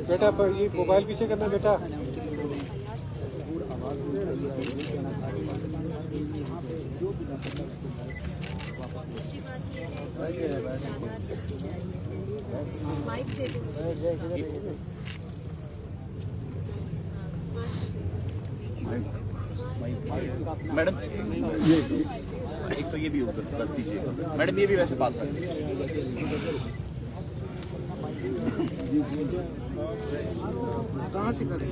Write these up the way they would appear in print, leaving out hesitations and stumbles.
بیٹا یہ موبائل پیچھے کرنا بیٹا. میڈم ایک تو یہ بھی ادھر رکھ دیجیے میڈم, یہ بھی ویسے پاس رکھ دیجیے. کہاں سے کریں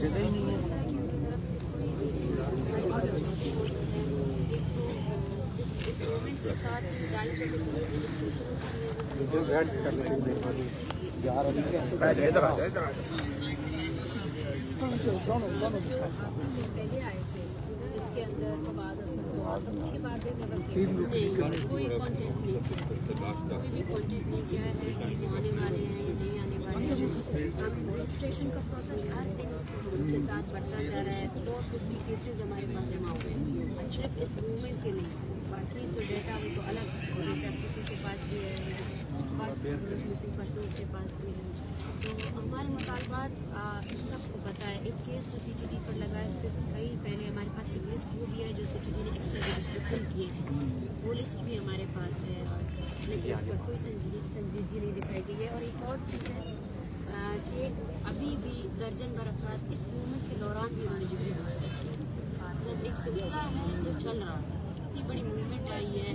جگہ ہی نہیں ہے. اس کے اندر اس کے بعد کوئی کانٹینٹ نہیں کوئی بھی کانٹینٹ نہیں کیا ہے کہ آنے والے ہیں یا نہیں آنے والے ہیں. ہم رجسٹریشن کا پروسیس ہر دن کے ساتھ بڑھتا جا رہا ہے. 250 کیسز ہمارے پاس جمع ہوئے ہیں صرف اس موومنٹ کے لیے. باقی تو ڈیٹا وہ تو الگ ٹریفکوں کے پاس بھی ہے, مسنگ پرسنس کے پاس بھی ہے. تو ہمارے مطالبات سب کو پتہ ہے. ایک کیس جو سی ٹی ڈی پر لگا ہے, صرف کئی پہلے ہمارے پاس ایک لسٹ وہ بھی ہے جو سی ٹی ڈی نے ایکسٹرا کیے ہیں, وہ لسٹ بھی ہمارے پاس ہے, لیکن اس پر کوئی سنجیدگی نہیں دکھائی گئی ہے. اور ایک اور چیز ہے کہ ابھی بھی درجن بھر افراد اس موومنٹ کے دوران بھی انہیں جب ایک سلسلہ ہے جو چل رہا ہے, اتنی بڑی موومنٹ آئی ہے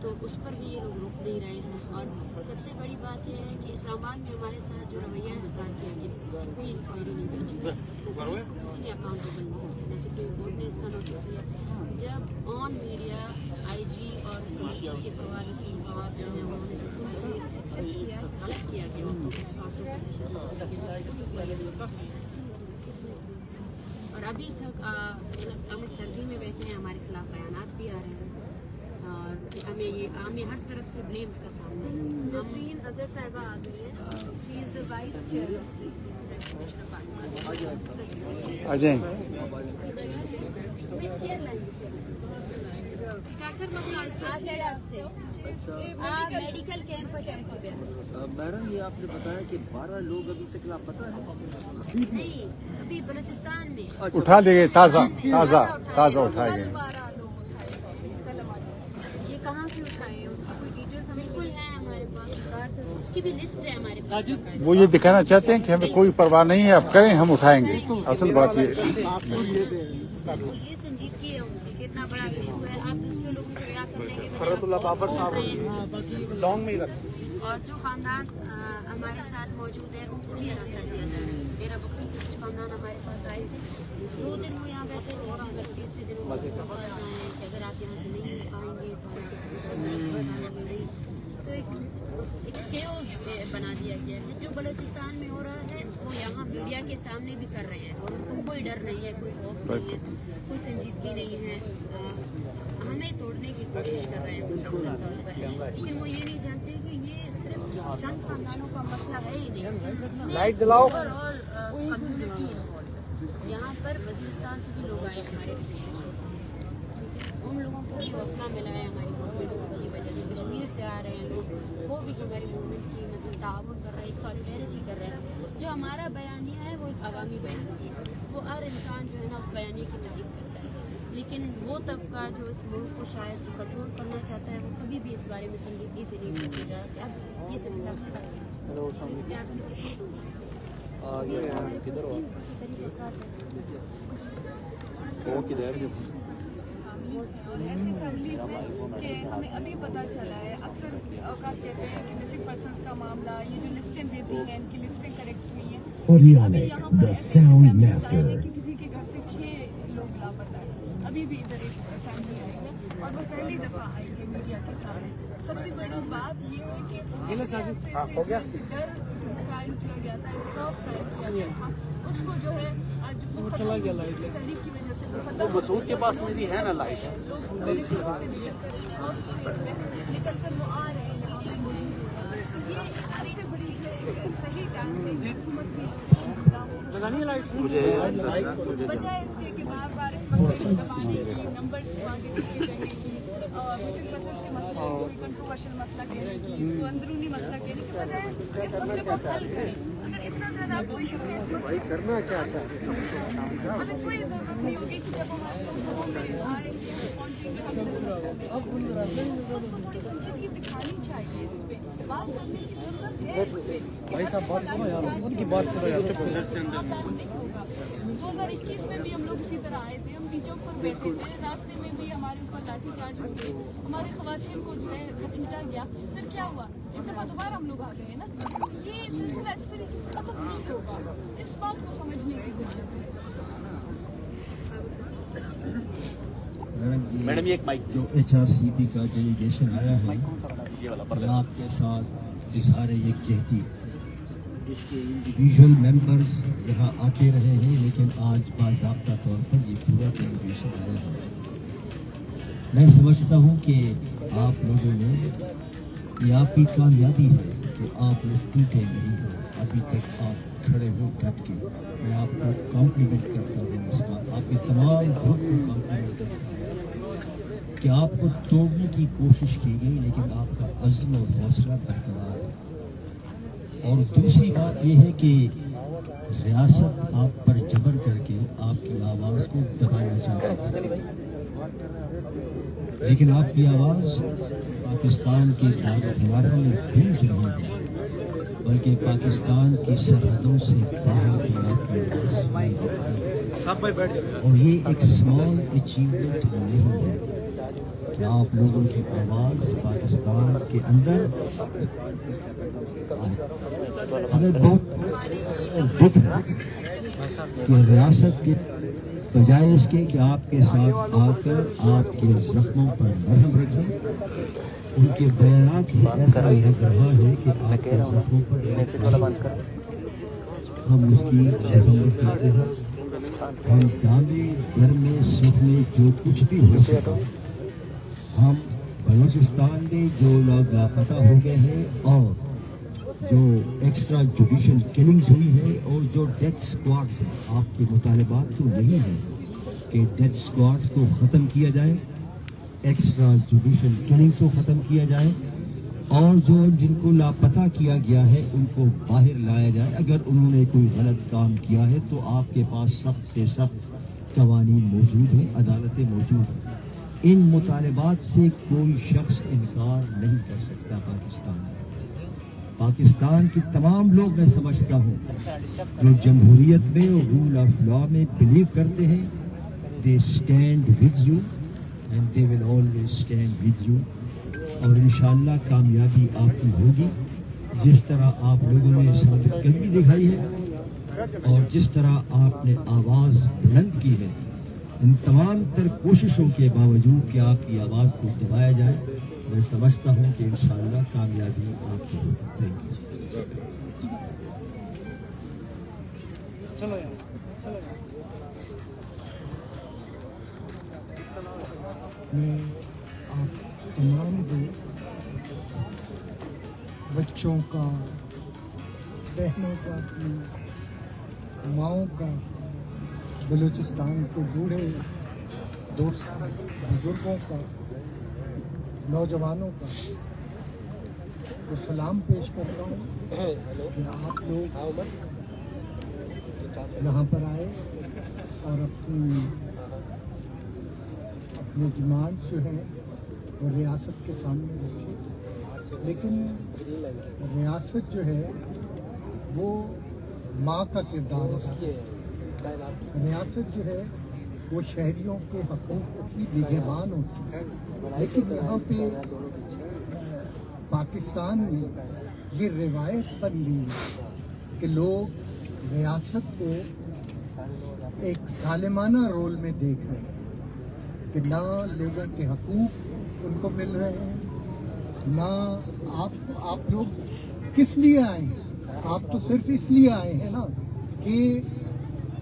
تو اس پر بھی یہ لوگ رک نہیں رہے ہیں. اور سب سے بڑی بات یہ ہے کہ اسلام آباد میں ہمارے ساتھ جو رویہ اختیار کیا گیا اس کی کوئی انکوائری نہیں ہوئی, اس کو کسی نے اکاؤنٹیبل نہیں کیا. جیسے کہ بورڈ نے اس کا نوٹس لیا جب آن میڈیا آئی جی اور کے پروار رسیم پوار جو ہیں انہوں نے ایکسیپٹ کیا, غلط کیا کہ اور ابھی تک ہم سردی میں بیٹھے ہیں, ہمارے خلاف بیانات بھی آ رہے ہیں اور ہمیں ہر طرف سے بلیمز کا سامنا ہے. نسرین اظہر صاحبہ آ گئی ہے, شی از دا وائس چیئر آ جائیں. میڈیکل کیمپ میڈم یہ آپ نے بتایا کہ 12 لوگ ابھی تک لاپتہ ہیں. نہیں, ابھی بلوچستان میں اٹھا لے گئے, تازہ اٹھائے گئے. یہ کہاں سے اٹھائے ہیں, اس کی کوئی ڈیٹیلز ہمیں بالکل ہیں ہمارے پاس, اس کی بھی لسٹ ہے ہمارے پاس. وہ یہ دکھانا چاہتے ہیں کہ ہمیں کوئی پرواہ نہیں ہے, اب کریں ہم اٹھائیں گے. اصل بات یہ سنجیدگی ہے ان کی کہ اتنا بڑا ایشو ہے, آپ دوسرے لوگوں کو ریا کرنے کے فرت اللہ بابر صاحب لانگ میں ہی رکھ. اور جو خاندان ہمارے ساتھ موجود ہے ان کو بھی ہراساں دیا جا رہا ہے. میرا بکری سے کچھ خاندان ہمارے پاس آئے تھے, 2 دن وہ یہاں بیٹھے تھے, اور اگر تیسرے دن وہ کہ اگر آپ یہاں سے نہیں آئیں گے تو ایک کیوس بنا دیا گیا ہے. جو بلوچستان میں ہو رہا ہے وہ یہاں میڈیا کے سامنے بھی کر رہے ہیں, اور ان کو کوئی ڈر نہیں ہے, کوئی خوف نہیں ہے, کوئی سنجیدگی نہیں ہے. ہمیں توڑنے کی کوشش کر رہے ہیں مسلسل طور پر, لیکن وہ یہ نہیں جانتے کہ یہ صرف چند خاندانوں کا مسئلہ ہے ہی نہیں, لائٹ جلاؤ. کمیونٹی یہاں پر وزیرستان سے بھی لوگ آئے ہمارے, ان لوگوں کو بھی حوصلہ ملا ہے ہماری موومنٹ کی وجہ سے. کشمیر سے آ رہے ہیں لوگ, وہ بھی ہماری موومنٹ کی مطلب تعاون کر رہے ہیں, سالیڈیرٹی کر رہے ہیں. جو ہمارا بیانیہ ہے وہ ایک عوامی بیانیہ ہے, وہ ہر انسان جو ہے نا اس بیانیے کی تعریف کرتا ہے, لیکن وہ طبقہ جو اس ملک کو شاید کنٹرول کرنا چاہتا ہے وہ کبھی بھی اس بارے میں سنجیدگی سے نہیں سوچے گا کہ اب یہ سلسلہ ایسی فیملیز ہیں کہ ہمیں ابھی پتہ چلا ہے. اکثر اوقات کہتے ہیں کہ مسنگ پرسنس کا معاملہ, یہ جو لسٹیں دیتی ہیں ان کی لسٹیں کریکٹ ہوئی ہیں, لیکن ابھی یہاں پر ایسے فیملیز آئے ہیں کہ کسی کے گھر سے 6 لوگ لاپتہ ہیں. ابھی بھی ادھر ایک فیملی آئی ہے اور وہ پہلی دفعہ آئی ہے میڈیا کے سامنے. سب سے بڑی بات یہ ہے کہ ڈر قائم کیا گیا تھا, خوف قائم کیا گیا تھا, اس کو جو ہے آج اسٹڈی کی وجہ سے مسعود کے پاس میں بھی ہے نا لائٹ. نکل کر وہ آ رہے ہیں, یہاں پہ موجود चाहते हैं कि हुकूमत भी इस पे संजीदा हो, बजाय इसके कि बार बार इस मसले को दबाने की, नंबर्स को आगे पीछे करने की, मिसिंग पर्सन्स के मसले को कोई कंट्रोवर्शियल मसला कहने की, इसको अंदरूनी मसला कहने की बजाय इस मसले को हल करें। अगर इतना ज़्यादा आपको इशू है इस मसले को करना क्या चाहते हैं, हमें कोई ज़रूरत नहीं होगी कि जब हम आप लोग घरों में आएंगे पहुँचेंगे हम थोड़ी संजीदगी दिखानी चाहिए, इस पे बात करने की जरूरत है। भाई साहब बात सुनो यार, उनकी बात सुनो यार। 2021 में भी हम लोग इसी तरह आए थे, हम बीचों पर बैठे थे, रास्ते में भी हमारे ऊपर लाठीचार्ज हो गई, हमारे खवातीन को जो है घसीटा गया, फिर क्या हुआ, एक दफा दोबारा हम लोग आ गए ना। ये सिलसिला इस तरीके से खत्म नहीं होगा, इस बात को समझने की जरूरत है। मैडम ये एक माइक जो HRCP का डेलीगेशन आया है, ये वाला मैं आपके साथ इजहार यकजहती, इसके इंडिविजुअल मेंबर्स यहाँ आते रहे हैं, लेकिन आज बाज़ाब्ता तौर पर ये पूरा डेलीगेशन आया है। मैं समझता हूँ कि आप लोगों ने, ये आपकी कामयाबी है कि आप लोग टूटे नहीं हो, अभी तक आप खड़े हो डट के। मैं आपको कॉम्प्लीमेंट करता हूँ इस बात, आपके तमाम ग्रुप को कॉम्प्लीमेंट करता हूँ कि आपको तोड़ने की कोशिश की गई, लेकिन आपका अज़्म और हौसला बरकरार है। और दूसरी बात यह है कि रियासत आप पर जबर करके आपकी आवाज़ को दबाया जा रहा है, लेकिन आपकी आवाज़ पाकिस्तान के दारुल में गूंज रही है, बल्कि पाकिस्तान की सरहदों से बाहर भी आपकी आवाज़। और ये एक स्मॉल अचीवमेंट नहीं है कि आप लोगों की आवाज़ पाकिस्तान के अंदर हमें बहुत दुख है कि रियासत के बजाय इसके कि आपके साथ आकर आपके जख्मों पर मरहम रखें, उनके बयान से ऐसा लग रहा है कि आपके जख्मों पर हम उसकी मजम्मत करते हैं। हम दामे घर में सुख में जो कुछ भी हो सका, हम बलूचिस्तान में जो लोग लापता हो गए हैं और जो एक्स्ट्रा जुडिशल किलिंग्स हुई है और जो डेथ स्क्वाड्स हैं, आपके मुतालबात तो यही है कि डेथ स्क्वाड्स को ख़त्म किया जाए, एक्स्ट्रा जुडिशल किलिंग्स को ख़त्म किया जाए, और जो जिनको लापता किया गया है उनको बाहर लाया जाए। अगर उन्होंने कोई गलत काम किया है तो आपके पास सख्त से सख्त कवानीन मौजूद हैं, अदालतें मौजूद हैं। इन मुतालबात से कोई शख्स इनकार नहीं कर सकता। पाकिस्तान के तमाम लोग, मैं समझता हूँ, जो जमहूरियत में और रूल ऑफ लॉ में बिलीव करते हैं, they stand with you and they will always stand with you. और इंशाअल्लाह कामयाबी आपकी होगी, जिस तरह आप लोगों ने साबित कदमी दिखाई है और जिस तरह आपने आवाज़ बुलंद की है। इन तमाम तर कोशिशों के बावजूद कि आपकी आवाज़ को दबाया जाए, मैं समझता हूँ कि इंशाअल्लाह कामयाबी आपकी होगी। Thank you. मैं आप तमाम को बच्चों का, बहनों का, माँओं का, बलूचिस्तान के बूढ़े दोस्त बुजुर्गों का, नौजवानों का तो सलाम पेश करता हूँ कि आप लोग यहाँ पर आए और अपनी डिमांड जो है वो रियासत के सामने रखी। लेकिन रियासत जो है वो माँ का किरदार है। रियासत जो है वो शहरियों के हकूक़ की निगहबान होती है। लेकिन यहाँ पे पाकिस्तान में ये रिवायत बन गई है कि लोग रियासत को एक ज़ालिमाना रोल में देख रहे हैं कि ना लोगों के हकूक़ उनको मिल रहे हैं, ना आप लोग किस लिए आए हैं? आप तो सिर्फ इसलिए आए हैं ना कि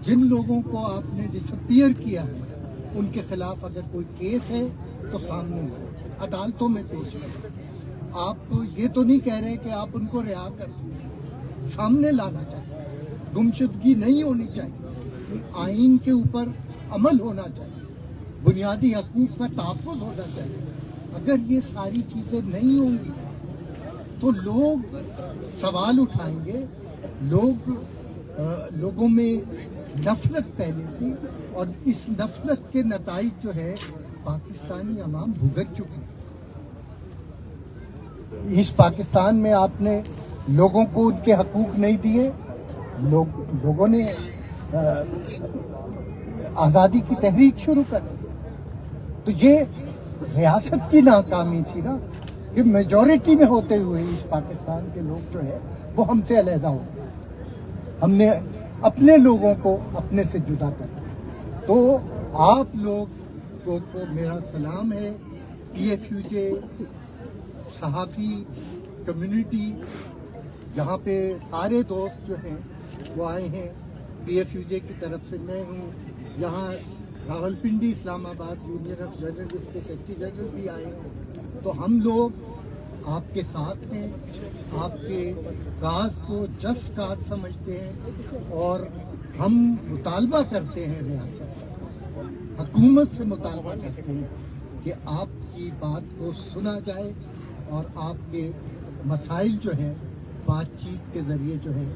जिन लोगों को आपने डिसअपीयर किया है उनके खिलाफ अगर कोई केस है तो सामने अदालतों में पेश करें। आप ये तो नहीं कह रहे कि आप उनको रिहा कर दें। सामने लाना चाहिए, गुमशुदगी नहीं होनी चाहिए, आइन के ऊपर अमल होना चाहिए, बुनियादी हकूक का तहफ़्फ़ुज़ होना चाहिए। अगर ये सारी चीज़ें नहीं होंगी तो लोग सवाल उठाएंगे, लोगों में नफरत फैलेगी और इस नफरत के नताइज जो है पाकिस्तानी अवाम भुगत चुकी है। इस पाकिस्तान में आपने लोगों को उनके हकूक नहीं दिए, लोगों ने आज़ादी की तहरीक शुरू कर दी। तो ये रियासत की नाकामी थी ना कि मेजॉरिटी में होते हुए इस पाकिस्तान के लोग जो है वो हमसे अलहदा हो गए। हमने अपने लोगों को अपने से जुदा कर दिया। तो आप लोगों को मेरा सलाम है। PFUJ सहाफ़ी कम्युनिटी, यहाँ पे सारे दोस्त जो हैं वो आए हैं। PFUJ की तरफ से मैं हूँ, यहाँ Rawalpindi Islamabad union of journalist के सेक्रेटरी जनरल भी आए हैं। तो हम लोग आपके साथ हैं, आपके काज को जस्ट काज समझते हैं और हम मुतालबा करते हैं रियासत से, हुकूमत से मुतालबा करते हैं कि आपकी बात को सुना जाए और आपके मसाइल जो है बातचीत के ज़रिए जो है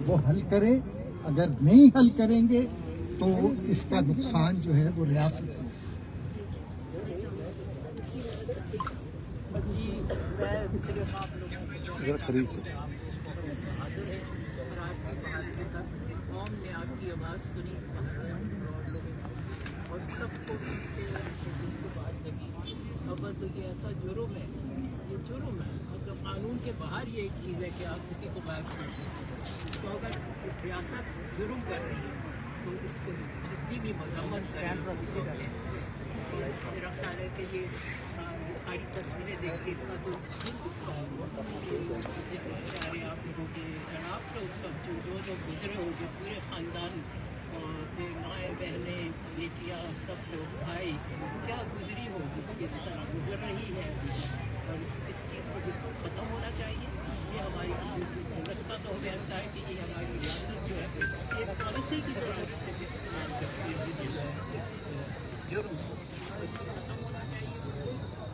वो हल करें। अगर नहीं हल करेंगे तो इसका नुकसान जो है वो रियासत को। कौम ने आपकी आवाज़ सुनी और सबको सुनते उनको बात लगी। अब तो ये ऐसा जुर्म है, ये जुर्म है, मतलब कानून के बाहर ये एक चीज़ है कि आप किसी को गायब कर दें। तो अगर रियासत जुर्म कर रही है तो इसको जितनी भी मजम्मत करें मेरा ख्याल है कि ये सारी तस्वीरें देख के इतना तो आप लोगों के तड़ाप लोग सब जो गुजरे हो, जो पूरे ख़ानदान और फिर माएँ बहनें बेटियाँ सब लोग भाई क्या गुजरी होगी, किस तरह गुजर रही है और इस चीज़ को बिल्कुल ख़त्म होना चाहिए। ये हमारी लगता तो हमें ऐसा है कि ये हमारी रियासत जो है ये पॉलिसी की तरह से इस्तेमाल करती है इस जुर्म को ख़त्म होना चाहिए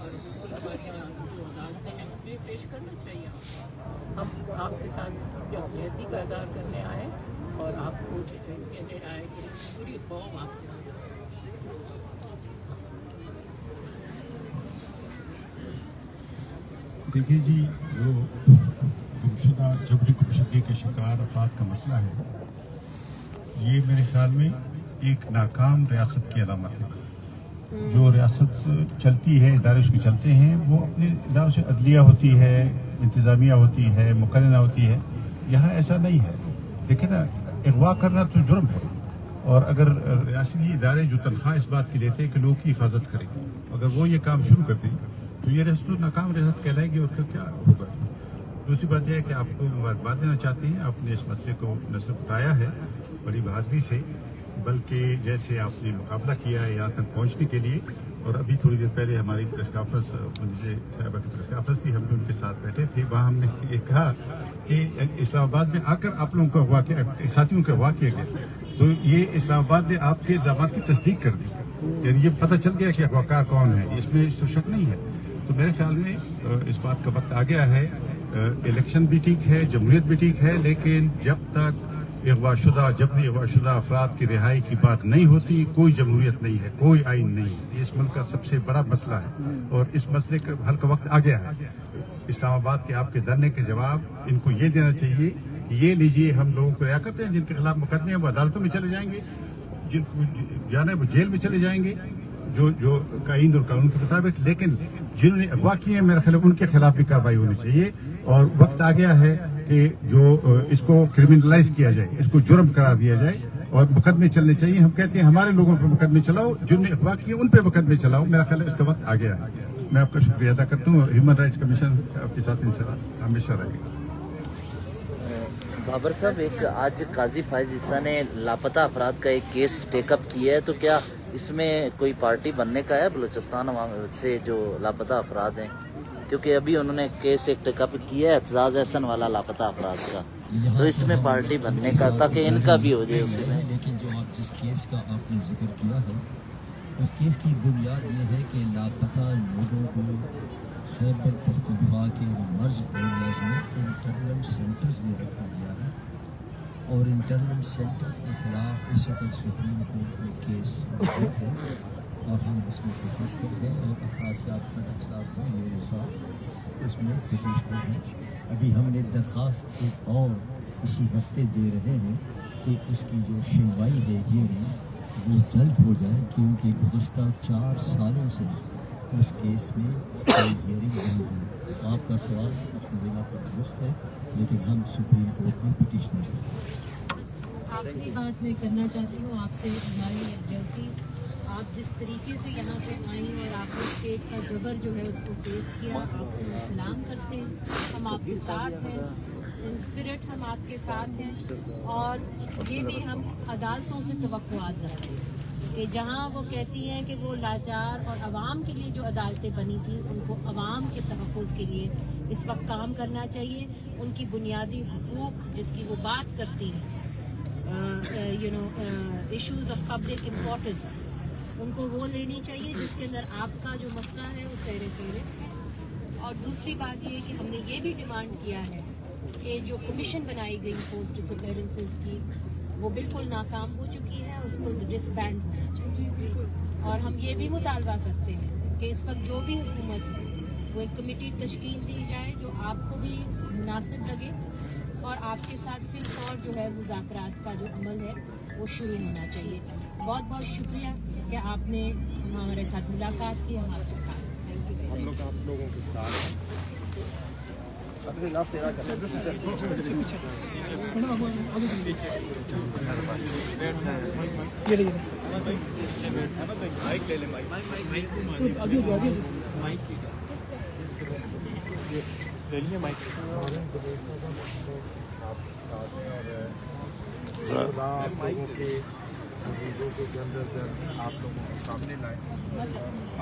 और बिल्कुल हमारी जो अदालतें हैं उन्हें पेश करना चाहिए। हम आपके साथ यकजहती का इज़हार करने आए और आपको कहने आए कि पूरी कौम आपके साथ। देखिए जी, जो गुमशुदा जबरी गुमशुदगी के शिकार अफराद का मसला है, ये मेरे ख्याल में एक नाकाम रियासत की अलामत है। जो रियासत चलती है, इदारे उसके चलते हैं, वो अपने इदारों से अदलिया होती है, इंतज़ामिया होती है, मुकर्रना होती है। यहाँ ऐसा नहीं है। देखिए ना, अगवा करना तो जुर्म है और अगर रियासती इदारे जो तनख्वाह इस बात की लेते हैं कि लोगों की हिफाजत करें, अगर वो ये काम शुरू कर दें तो ये रियासत नाकाम रियासत कहलाएगी और फिर क्या होगा। दूसरी बात यह है कि आपको मुबारकबाद देना चाहते हैं, आपने इस मसले को न सिर्फ उठाया है बड़ी बहादुरी से, बल्कि जैसे आपने मुकाबला किया है यहाँ तक पहुँचने के लिए। और अभी थोड़ी देर पहले हमारी प्रेस कॉन्फ्रेंस, मुझे साहिबा की प्रेस कॉन्फ्रेंस थी, हम भी उनके साथ बैठे थे। वहाँ हमने ये कहा कि इस्लामाबाद में आकर आप लोगों का अगवा किया, साथियों का अगवा किया गया, तो ये इस्लामाबाद ने आपके इल्जामात की तस्दीक कर दी। यानी ये पता चल गया कि अगवाकार कौन है, इसमें शक नहीं है। तो मेरे ख्याल में इस बात का वक्त आ गया है। इलेक्शन भी ठीक है, जमहूरियत भी ठीक है, लेकिन जब तक जबरी अगवाशुदा अफराद की रिहाई की बात नहीं होती, कोई जमहूरियत नहीं है, कोई आइन नहीं है। ये इस मुल्क का सबसे बड़ा मसला है और इस मसले का हल का वक्त आ गया है। इस्लामाबाद के आपके धरने के जवाब इनको ये देना चाहिए कि ये लीजिए, हम लोगों को रिहा करते हैं, जिनके खिलाफ मुकदमे हैं वो अदालतों में चले जाएंगे, जिनको जाना है वो जेल में चले जाएंगे, जो आइन और कानून के मुताबिक। लेकिन जिन्होंने अगवा किए हैं, मेरा ख्याल है उनके खिलाफ भी कार्रवाई होनी चाहिए। और वक्त आ गया है कि जो इसको क्रिमिनलाइज किया जाए, इसको जुर्म करार दिया जाए और मुकदमे चलने चाहिए। हम कहते हैं हमारे लोगों पर मुकदमे चलाओ, जिन्होंने अगवा किए उन पर मुकदमे चलाओ। मेरा ख्याल है इसका वक्त आ गया है। मैं आपका शुक्रिया अदा करता हूँ और ह्यूमन राइट्स कमीशन आपके साथ इंशाल्लाह हमेशा रहेगा। बाबर साहब, एक आज काजी फाइज ईसा ने लापता अफराद का एक केस टेकअप किया है, तो क्या इसमें कोई पार्टी बनने का है बलूचिस्तान अवाम से जो लापता अफराद हैं? क्योंकि अभी उन्होंने केस एक टेकअप किया है एतजाज एहसन वाला लापता अफराद का, तो इसमें पार्टी बनने का ताकि इनका भी हो जाए उसी में। लेकिन जो आप जिस केस का आपने जिक्र किया है, उस केस की बुनियाद ये है कि लापता लोगों को खैबर पख्तूनख्वा के मर्ज एरियाज में इंटरनल सेंटर्स में रखा गया है और इंटरनल सेंटर्स के खिलाफ इस वक्त सुप्रीम कोर्ट में केस मौजूद है और हम उसमें पिटिशनर हैं और अफराज साहब को मेरे साथ उसमें पिटिशनर हैं। अभी हमने दरख्वास्त एक और इसी हफ्ते दे रहे हैं कि उसकी जो सुनवाई है हियरिंग वो जल्द हो जाए, क्योंकि गुज़श्ता 4 सालों से उस केस में कोई हियरिंग नहीं हुई। आपका सवाल अपनी जगह पर दुरुस्त है, लेकिन हम सुप्रीम कोर्ट में पिटिशनर हैं। आखिरी बात मैं करना चाहती हूँ आपसे, हमारी विनती, आप जिस तरीके से यहाँ पे आई और आपने स्टेट का जबर जो है उसको फेस किया, आपको सलाम करते हैं। हम आपके साथ हैं, इन स्पिरिट हम आपके साथ हैं और ये भी हम अदालतों से तवक्कुआत रखते हैं कि जहाँ वो कहती हैं कि वो लाचार और आवाम के लिए जो अदालतें बनी थी उनको आवाम के तहफ़्फ़ुज़ के लिए इस वक्त काम करना चाहिए। उनकी बुनियादी हकूक़ जिसकी वो बात करती हैं, इश्यूज़ ऑफ पब्लिक इम्पोर्टेंस, उनको वो लेनी चाहिए जिसके अंदर आपका जो मसला है वो सैर फहरिस्त है। और दूसरी बात ये कि हमने ये भी डिमांड किया है कि जो कमीशन बनाई गई पोस्ट डिसअपीयरेंसेस की वो बिल्कुल नाकाम हो चुकी है, उसको डिसबैंड होना चाहिए। और हम ये भी मुतालबा करते हैं कि इस वक्त जो भी हुकूमत है वो एक कमेटी तश्कील दी जाए जो आपको भी मुनासिब लगे और आपके साथ फिर और जो है मुज़ाकरात का जो अमल है वो शुरू होना चाहिए। बहुत बहुत शुक्रिया कि आपने हमारे साथ मुलाकात की, हम आपके साथ। Thank you. हम लोग आप लोगों के साथ माइक ले ले, माइक ले लिए माइक। आप लोगों के चीज़ों को जल्द अज जल्द आप लोगों के सामने लाएं।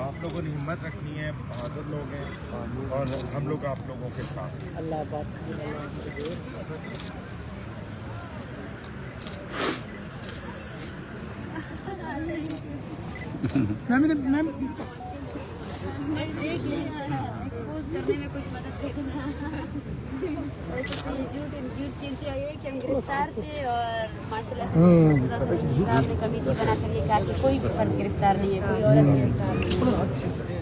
आप लोगों ने हिम्मत रखनी है, बहादुर लोग हैं और हम लोग आप लोगों के साथ हैं। अल्लाह एक्सपोज करने में कुछ मदद करना। वैसे तो ये झूठ चीज़ है कि हम गिरफ्तार थे और माशाल्लाह से साहब ने कमेटी बना कर लिखा कि कोई भी फर्द गिरफ्तार नहीं है, कोई औरत गिरफ्तार नहीं है।